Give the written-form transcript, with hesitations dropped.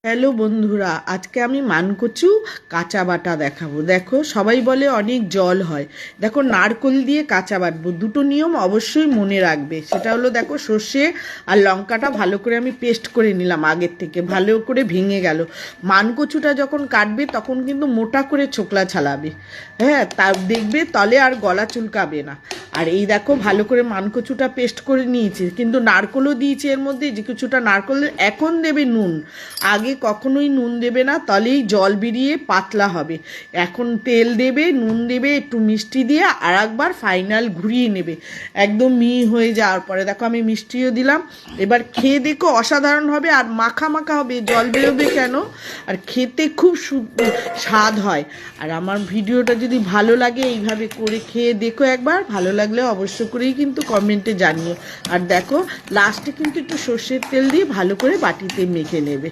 Hello বন্ধুরা, আজকে আমি মানকচু কাঁচা বাটা দেখাবো। দেখো, সবাই বলে অনেক জল হয়। দেখো, নারকোল দিয়ে কাঁচা বাটবো। দুটো নিয়ম অবশ্যই মনে রাখবে। সেটা হলো, দেখো, সর্ষে আর লঙ্কাটা ভালো করে আমি পেস্ট করে নিলাম আগের থেকে, ভালো করে ভেঙে গেল। মানকচুটা যখন কাটবে তখন কিন্তু মোটা করে ছোকলা ছালাবে। হ্যাঁ, তা দেখবে তলে আর গলা চুলকাবে না। আর এই দেখো, ভালো করে মানকচুটা পেস্ট করে নিয়েছি, কিন্তু নারকোলও দিয়েছি এর মধ্যে, যে কিছুটা নারকোল। এখন দেবে নুন, আগে কখনোই নুন দেবে না, তাহলেই জল বেরিয়ে পাতলা হবে। এখন তেল দেবে, নুন দেবে, একটু মিষ্টি দিয়ে আর একবার ফাইনাল ঘুরিয়ে নেবে একদম মিহি হয়ে যাওয়ার পরে। দেখো, আমি মিষ্টিও দিলাম। এবার খেয়ে দেখো, অসাধারণ হবে। আর মাখা মাখা হবে, জল বেরোবে কেন, আর খেতে খুব স্বাদ হয়। আর আমার ভিডিওটা যদি ভালো লাগে, এইভাবে করে খেয়ে দেখো একবার। ভালো লাগলে অবশ্য করেই কিন্তু কমেন্টে জানিও। আর দেখো, লাস্টে কিন্তু একটু সর্ষের তেল দিয়ে ভালো করে বাটিতে মেখে নেবে।